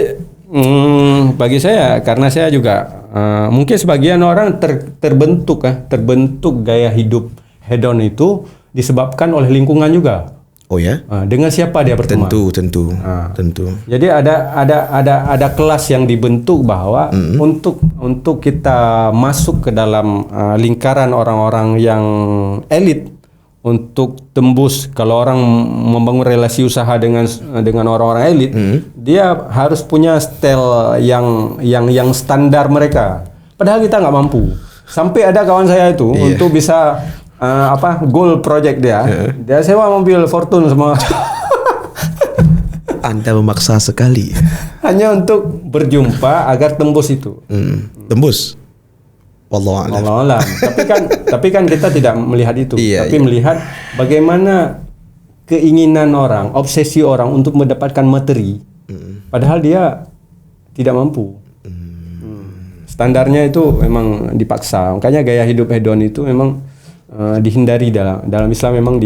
bagi saya, karena saya juga mungkin sebagian orang terbentuk gaya hidup hedon itu disebabkan oleh lingkungan juga. Oh ya? Dengan siapa dia berteman? Tentu. Jadi ada kelas yang dibentuk bahwa untuk kita masuk ke dalam lingkaran orang-orang yang elit, untuk tembus, kalau orang membangun relasi usaha dengan orang-orang elit, dia harus punya style yang standar mereka. Padahal kita nggak mampu. Sampai ada kawan saya itu untuk bisa goal project dia sewa mobil Fortune semua. Anda memaksa sekali. Hanya untuk berjumpa agar tembus itu. Tembus. Wallahualam. Tapi kan kita tidak melihat itu, tapi melihat bagaimana keinginan orang, obsesi orang untuk mendapatkan materi, padahal dia tidak mampu. Standarnya itu memang dipaksa. Makanya gaya hidup hedon itu memang dihindari dalam Islam, memang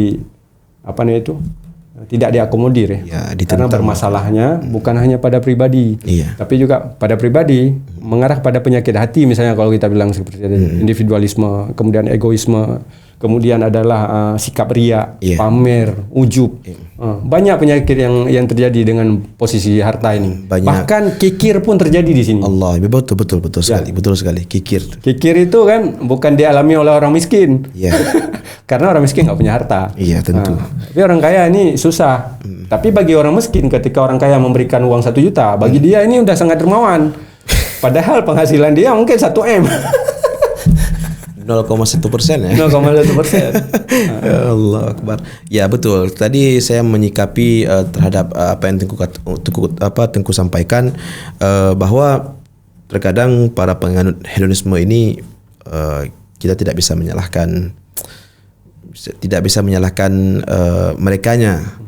tidak diakomodir karena bermasalahnya bukan hanya pada pribadi, tapi juga pada pribadi mengarah pada penyakit hati, misalnya kalau kita bilang seperti individualisme, kemudian egoisme, kemudian adalah sikap riya, pamer, ujub. Banyak penyakit yang terjadi dengan posisi harta ini. Bahkan kikir pun terjadi di sini. Allah, betul sekali. Kikir itu kan bukan dialami oleh orang miskin. Karena orang miskin nggak punya harta. Iya, tentu. Tapi orang kaya ini susah. Tapi bagi orang miskin, ketika orang kaya memberikan uang 1 juta, bagi dia ini udah sangat dermawan. Padahal penghasilan dia mungkin 1 M. 0,1% ya. 0,1%. Allah Akbar. Ya betul. Tadi saya menyikapi terhadap apa yang Tengku sampaikan, bahwa terkadang para penganut hedonisme ini kita tidak bisa menyalahkan merekanya.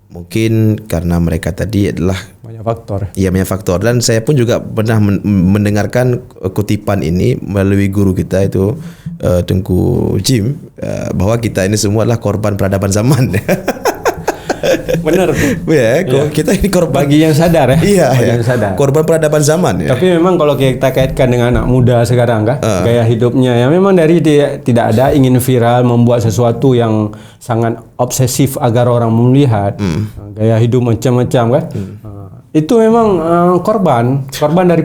Mungkin karena mereka tadi adalah banyak faktor. Iya, banyak faktor. Dan saya pun juga pernah mendengarkan kutipan ini melalui guru kita itu Tengku Jim, bahwa kita ini semua adalah korban peradaban zaman. Benar. Kita ini korban bagi yang sadar ya. Yang sadar. Korban peradaban zaman ya. Tapi memang kalau kita kaitkan dengan anak muda sekarang kan, gaya hidupnya ya memang dari dia tidak ada ingin viral, membuat sesuatu yang sangat obsesif agar orang melihat. Gaya hidup macam-macam kan. Itu memang korban dari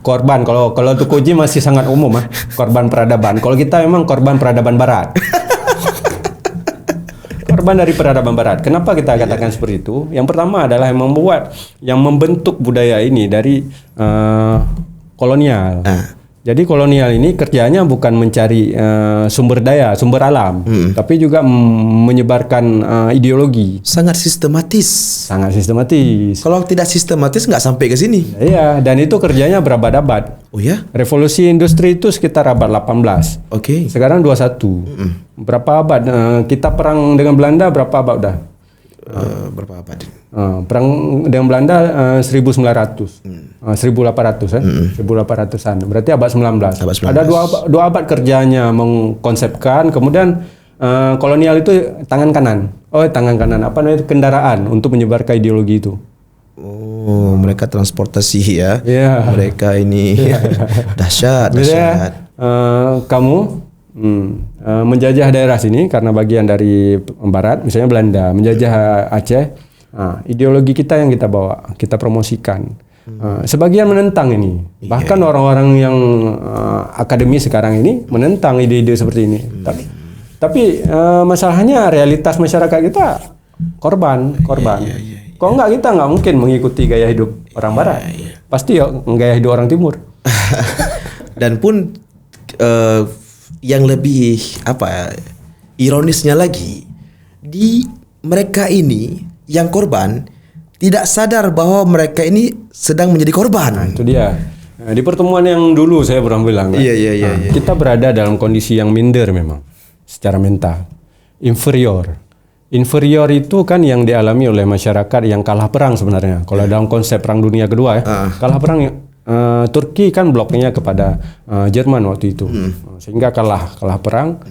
korban. Kalau untuk Koji masih sangat umum korban peradaban. Kalau kita memang korban peradaban barat. Korban dari peradaban barat. Kenapa kita katakan seperti itu? Yang pertama adalah yang membentuk budaya ini dari kolonial. Jadi kolonial ini kerjanya bukan mencari sumber alam, tapi juga menyebarkan ideologi. Sangat sistematis. Kalau tidak sistematis nggak sampai ke sini. Iya, dan itu kerjanya berabad-abad. Oh ya? Revolusi industri itu sekitar abad 18. Oke. Sekarang 21. Berapa abad? Kita perang dengan Belanda berapa abad dah? Berapa abad? Perang dengan Belanda 1900, 1800 1800-an. Berarti abad 19. Ada dua abad kerjanya mengkonsepkan, kemudian kolonial itu tangan kanan. Kendaraan untuk menyebarkan ideologi itu. Oh, mereka transportasi ya. Mereka ini dahsyat. Kamu menjajah daerah sini karena bagian dari barat, misalnya Belanda menjajah Aceh. Ideologi kita yang kita bawa, kita promosikan. Sebagian menentang ini. Bahkan orang-orang yang akademis sekarang ini menentang ide-ide seperti ini. Tapi masalahnya realitas masyarakat kita korban. Kok kita nggak mungkin mengikuti gaya hidup orang barat. Pasti gaya hidup orang timur. Dan pun yang lebih ironisnya lagi, di mereka ini yang korban tidak sadar bahwa mereka ini sedang menjadi korban. Itu dia. Di pertemuan yang dulu saya pernah bilang, kan? Iya. Kita berada dalam kondisi yang minder memang secara mental, inferior. Inferior itu kan yang dialami oleh masyarakat yang kalah perang sebenarnya. Kalau dalam konsep Perang Dunia Kedua kalah perang Turki kan bloknya kepada Jerman waktu itu, sehingga kalah perang.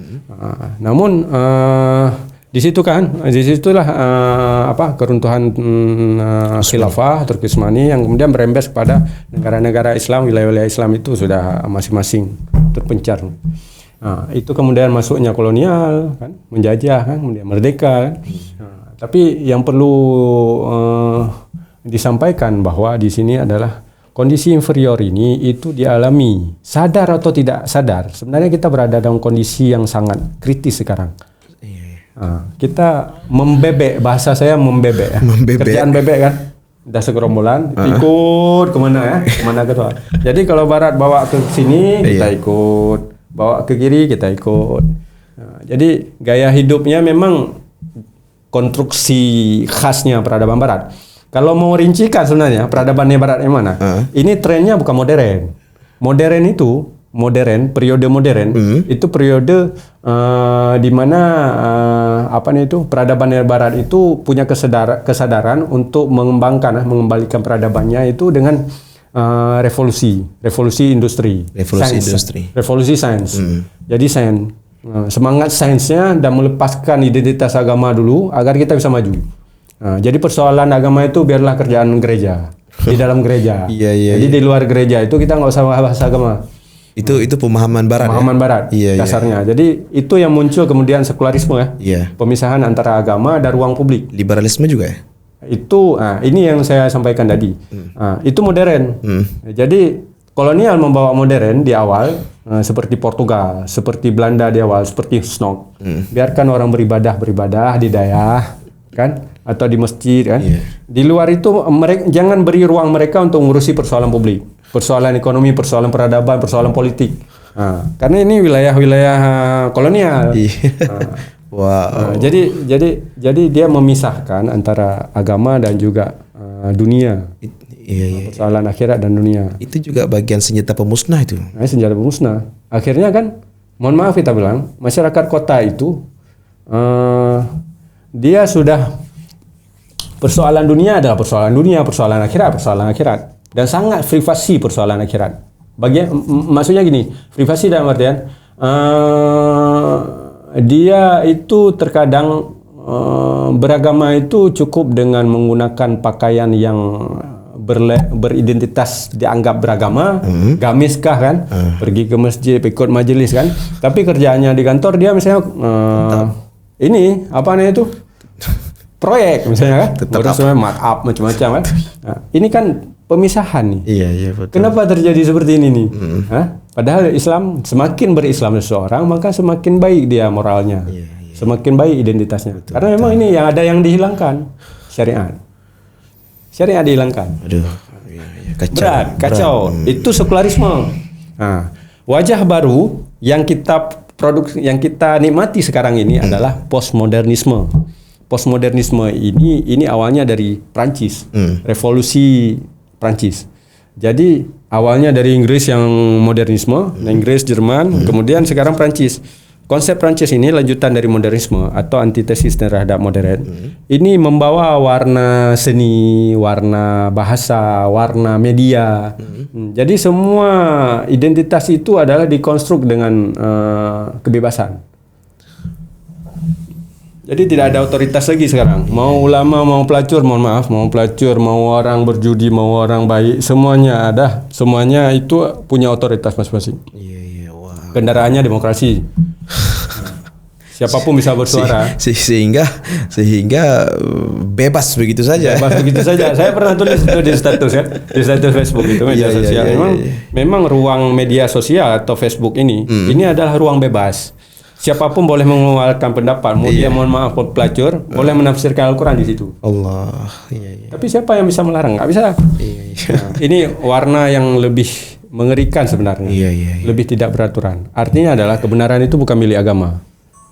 Namun disitulah keruntuhan khilafah Turki Utsmani yang kemudian berembes kepada negara-negara Islam, wilayah-wilayah Islam itu sudah masing-masing terpencar. Itu kemudian masuknya kolonial, kan, menjajah, kan, kemudian merdeka. Kan. Tapi yang perlu disampaikan bahwa di sini adalah kondisi inferior ini itu dialami sadar atau tidak sadar. Sebenarnya kita berada dalam kondisi yang sangat kritis sekarang. Kita membebek, bahasa saya membebek. Kerjaan bebek kan. Udah segerombolan, ikut kemana ya, kemana ke tuh. Jadi kalau Barat bawa ke sini, kita ikut. Bawa ke kiri, kita ikut. Jadi gaya hidupnya memang konstruksi khasnya peradaban Barat. Kalau mau rincikan sebenarnya peradabannya Barat yang mana? Ini trennya bukan modern. Periode modern itu periode di mana peradaban Barat itu punya kesadaran untuk mengembalikan peradabannya itu dengan revolusi industri, revolusi sains. Jadi semangat sainsnya dan melepaskan identitas agama dulu agar kita bisa maju. Jadi persoalan agama itu biarlah kerjaan gereja, di dalam gereja. Jadi di luar gereja itu kita nggak usah bahas agama. Itu pemahaman Barat. Barat dasarnya. Jadi itu yang muncul kemudian sekularisme pemisahan antara agama dan ruang publik. Liberalisme juga ya. Itu ini yang saya sampaikan tadi. Itu modern. Jadi kolonial membawa modern di awal, seperti Portugal, seperti Belanda di awal, seperti Snok. Biarkan orang beribadah di dayah, kan, atau di masjid, kan. Di luar itu mereka jangan beri ruang mereka untuk mengurusi persoalan publik, persoalan ekonomi, persoalan peradaban, persoalan politik. Karena ini wilayah-wilayah kolonial. Wow. Jadi dia memisahkan antara agama dan juga dunia. Persoalan akhirat dan dunia. Itu juga bagian senjata pemusnah itu. Senjata pemusnah. Akhirnya kan, mohon maaf kita bilang, masyarakat kota itu dia sudah persoalan dunia adalah persoalan dunia, persoalan akhirat, dan sangat privasi persoalan akhirat. Maksudnya gini, privasi dalam artian dia itu terkadang beragama itu cukup dengan menggunakan pakaian yang beridentitas dianggap beragama, gamiskah kan, pergi ke masjid, ikut majelis kan, tapi kerjaannya di kantor dia misalnya ini apa namanya itu proyek misalnya kan, terus markup macam-macam kan. Ini kan pemisahan nih. Iya betul. Kenapa terjadi seperti ini nih? Padahal Islam, semakin berislam seseorang maka semakin baik dia moralnya, semakin baik identitasnya. Betul, karena memang ini yang ada yang dihilangkan, syariat dihilangkan. Aduh, kacau. Itu sekularisme. Wajah baru yang kita nikmati sekarang ini adalah postmodernisme. Postmodernisme ini awalnya dari Prancis, revolusi Prancis. Jadi awalnya dari Inggris yang modernisme, Inggris, Jerman, kemudian sekarang Prancis. Konsep Prancis ini lanjutan dari modernisme atau antitesis terhadap modern. Ini membawa warna seni, warna bahasa, warna media. Jadi semua identitas itu adalah dikonstruk dengan kebebasan. Jadi tidak ada otoritas lagi sekarang. Mau ulama, mau pelacur, mohon maaf, mau pelacur, mau orang berjudi, mau orang baik, semuanya ada. Semuanya itu punya otoritas masing-masing. Wow. Kendaraannya demokrasi. Siapapun bisa bersuara. Sehingga bebas begitu saja. Saya pernah tulis itu di status ya, di status Facebook itu media sosial. Memang ruang media sosial atau Facebook ini adalah ruang bebas. Siapapun boleh mengeluarkan pendapat. Mau dia mohon maaf pelacur, boleh menafsirkan Al-Quran di situ. Allah. Tapi siapa yang bisa melarang? Nggak bisa. Nah, ini warna yang lebih mengerikan sebenarnya. Lebih tidak beraturan. Artinya adalah kebenaran itu bukan milik agama,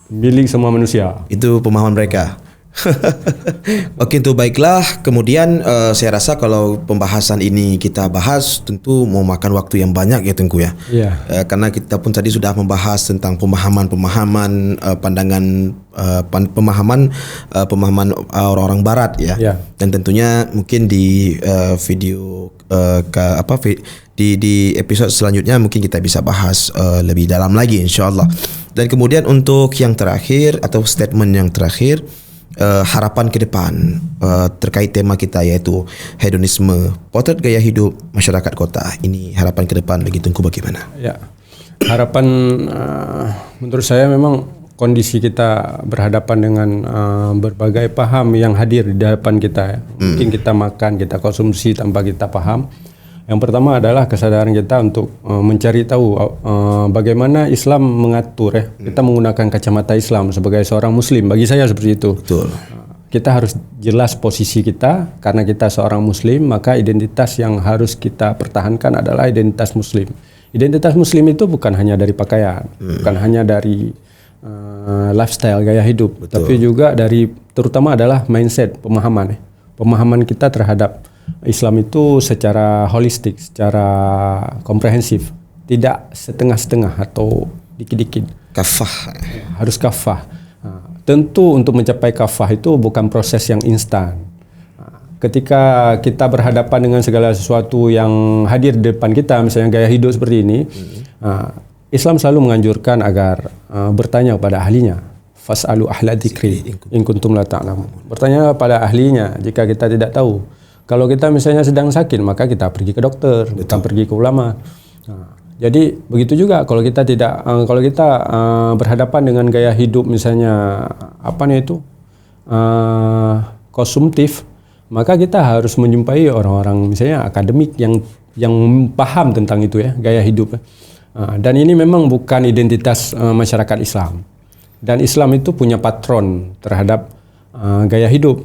milik semua manusia. Itu pemahaman mereka. Oke, itu baiklah. Kemudian saya rasa kalau pembahasan ini kita bahas tentu mau makan waktu yang banyak ya Tengku ya. Iya. Karena kita pun tadi sudah membahas tentang pemahaman pandangan pemahaman orang-orang Barat ya. Iya. Dan tentunya mungkin di video di episode selanjutnya mungkin kita bisa bahas lebih dalam lagi insyaallah. Dan kemudian untuk yang terakhir atau statement yang terakhir, harapan ke depan terkait tema kita yaitu hedonisme, potret gaya hidup masyarakat kota. Ini harapan ke depan bagi Tengku bagaimana? Ya, harapan menurut saya memang kondisi kita berhadapan dengan berbagai paham yang hadir di hadapan kita. Ya. Mungkin kita makan, kita konsumsi tanpa kita paham. Yang pertama adalah kesadaran kita untuk mencari tahu bagaimana Islam mengatur ya. Kita menggunakan kacamata Islam sebagai seorang Muslim. Bagi saya seperti itu. Betul. Kita harus jelas posisi kita karena kita seorang Muslim, maka identitas yang harus kita pertahankan adalah identitas Muslim. Identitas Muslim itu bukan hanya dari pakaian, bukan hanya dari lifestyle gaya hidup, Betul. tapi juga dari terutama adalah mindset, pemahaman. Pemahaman kita terhadap Islam itu secara holistik, secara komprehensif, tidak setengah-setengah atau dikit-dikit. Kafah. Harus kafah. Tentu untuk mencapai kafah itu bukan proses yang instan. Ketika kita berhadapan dengan segala sesuatu yang hadir di depan kita, misalnya gaya hidup seperti ini, Islam selalu menganjurkan agar bertanya kepada ahlinya. Fas'alu ahla dzikri in kuntum la ta'lamun. Bertanya kepada ahlinya jika kita tidak tahu. Kalau kita misalnya sedang sakit, maka kita pergi ke dokter, kita pergi ke ulama. Jadi begitu juga kalau kita tidak, kalau kita berhadapan dengan gaya hidup misalnya konsumtif, maka kita harus menjumpai orang-orang misalnya akademik yang paham tentang itu ya, gaya hidup. Dan ini memang bukan identitas masyarakat Islam. Dan Islam itu punya patron terhadap gaya hidup.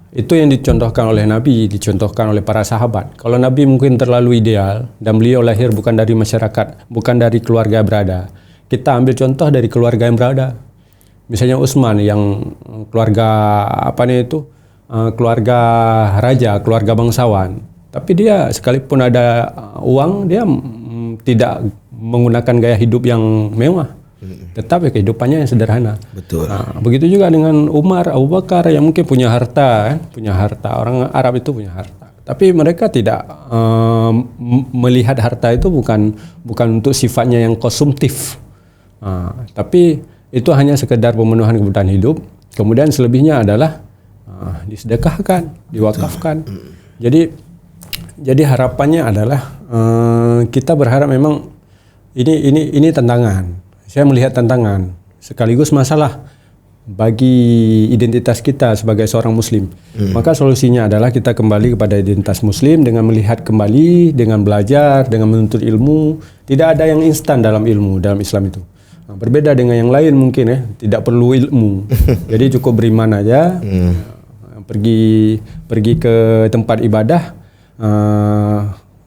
Itu yang dicontohkan oleh Nabi, dicontohkan oleh para sahabat. Kalau Nabi mungkin terlalu ideal dan beliau lahir bukan dari masyarakat, bukan dari keluarga berada. Kita ambil contoh dari keluarga yang berada. Misalnya Utsman yang keluarga keluarga raja, keluarga bangsawan. Tapi dia sekalipun ada uang, dia tidak menggunakan gaya hidup yang mewah. Tetapi kehidupannya yang sederhana. Betul. Begitu juga dengan Umar, Abu Bakar yang mungkin punya harta, punya harta. Orang Arab itu punya harta. Tapi mereka tidak melihat harta itu bukan untuk sifatnya yang konsumtif. Tapi itu hanya sekedar pemenuhan kebutuhan hidup. Kemudian selebihnya adalah disedekahkan, diwakafkan. Jadi harapannya adalah kita berharap memang ini tantangan. Saya melihat tantangan sekaligus masalah bagi identitas kita sebagai seorang Muslim. Maka solusinya adalah kita kembali kepada identitas Muslim dengan melihat kembali, dengan belajar, dengan menuntut ilmu. Tidak ada yang instan dalam ilmu dalam Islam itu. Berbeda dengan yang lain mungkin ya, tidak perlu ilmu. Jadi cukup beriman aja, pergi ke tempat ibadah,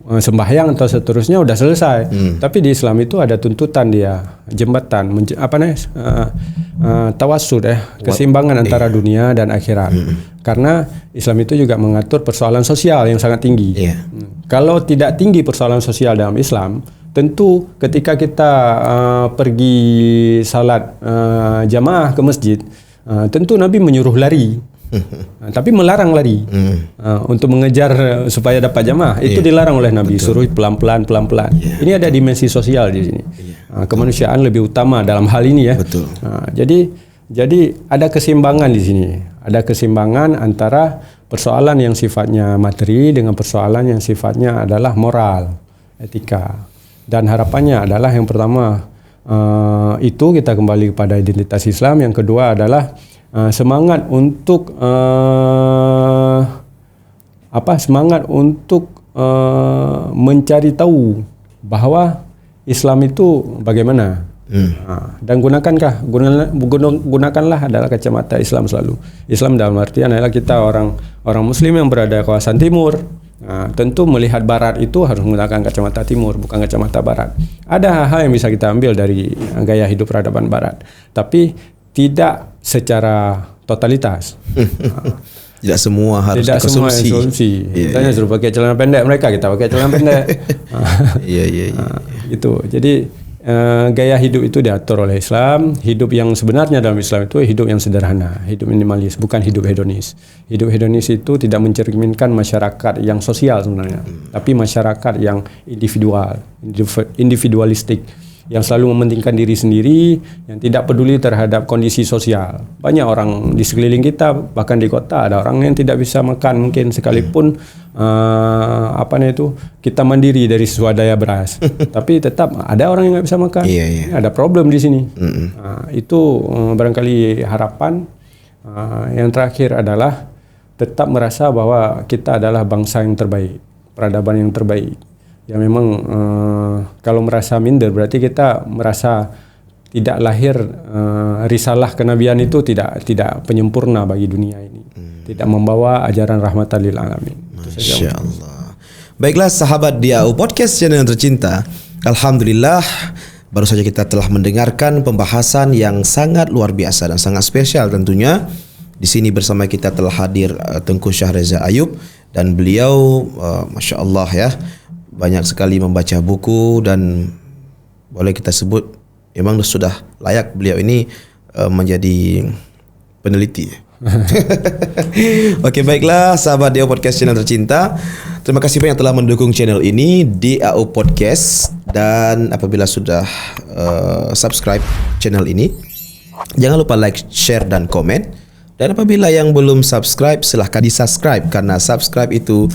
sembahyang atau seterusnya udah selesai. Tapi di Islam itu ada tuntutan dia, jembatan, tawasud keseimbangan antara dunia dan akhirat. Karena Islam itu juga mengatur persoalan sosial yang sangat tinggi. Kalau tidak tinggi persoalan sosial dalam Islam, tentu ketika kita pergi salat jamaah ke masjid, tentu Nabi menyuruh lari. Tapi melarang lari untuk mengejar supaya dapat jamaah itu dilarang oleh Nabi. Suruh pelan-pelan. Ini ada dimensi sosial di sini. Kemanusiaan lebih utama dalam hal ini ya. Jadi ada keseimbangan di sini. Ada keseimbangan antara persoalan yang sifatnya materi dengan persoalan yang sifatnya adalah moral, etika. Dan harapannya adalah yang pertama itu kita kembali kepada identitas Islam. Yang kedua adalah semangat untuk mencari tahu bahwa Islam itu bagaimana. Dan gunakanlah adalah kacamata Islam selalu. Islam dalam artian adalah kita orang Muslim yang berada di kawasan timur. Tentu melihat barat itu harus menggunakan kacamata timur, bukan kacamata barat. Ada hal yang bisa kita ambil dari gaya hidup peradaban barat, tapi tidak secara totalitas. Tidak semua harus Tidak semua dikonsumsi. konsumsi. Ya, Tanya suruh pakai celana pendek, mereka kita pakai celana pendek. Iya. Gitu. Jadi gaya hidup itu diatur oleh Islam. Hidup yang sebenarnya dalam Islam itu hidup yang sederhana, hidup minimalis, bukan hidup hedonis. Hidup hedonis itu tidak mencerminkan masyarakat yang sosial sebenarnya, tapi masyarakat yang individualistik, yang selalu mementingkan diri sendiri, yang tidak peduli terhadap kondisi sosial. Banyak orang di sekeliling kita, bahkan di kota ada orang yang tidak bisa makan mungkin sekalipun kita mandiri dari swadaya beras, tapi tetap ada orang yang nggak bisa makan. Ada problem di sini. Itu barangkali harapan. Yang terakhir adalah tetap merasa bahwa kita adalah bangsa yang terbaik, peradaban yang terbaik. Ya memang kalau merasa minder berarti kita merasa tidak lahir, risalah kenabian itu tidak penyempurna bagi dunia ini, tidak membawa ajaran rahmatan lil alamin. Masya Allah. Baiklah sahabat DAU Podcast channel yang tercinta, alhamdulillah baru saja kita telah mendengarkan pembahasan yang sangat luar biasa dan sangat spesial tentunya. Di sini bersama kita telah hadir Tengku Syahreza Ayub, dan beliau Masya Allah ya, banyak sekali membaca buku, dan boleh kita sebut memang sudah layak beliau ini menjadi peneliti. Oke, baiklah sahabat DAU Podcast channel tercinta, terima kasih banyak telah mendukung channel ini DAU Podcast, dan apabila sudah subscribe channel ini, jangan lupa like, share dan komen. Dan apabila yang belum subscribe, silahkan di-subscribe, karena subscribe itu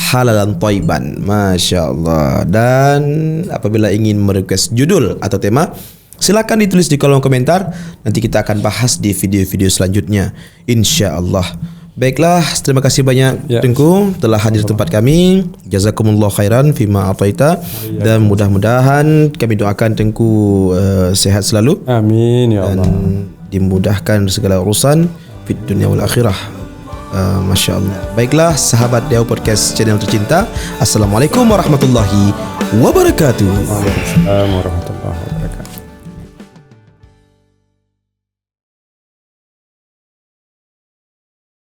halalan thayyiban. Masya Allah. Dan apabila ingin merequest judul atau tema, silakan ditulis di kolom komentar. Nanti kita akan bahas di video-video selanjutnya, insya Allah. Baiklah, terima kasih banyak Tengku telah hadir tempat kami. Jazakumullah khairan fima ataita, dan mudah-mudahan kami doakan Tengku sehat selalu. Amin ya Allah. Dan dimudahkan segala urusan di dunia wal akhirah. Masya Allah. Baiklah sahabat DAU Podcast channel tercinta, assalamualaikum warahmatullahi wabarakatuh. Waalaikumsalam warahmatullahi wabarakatuh.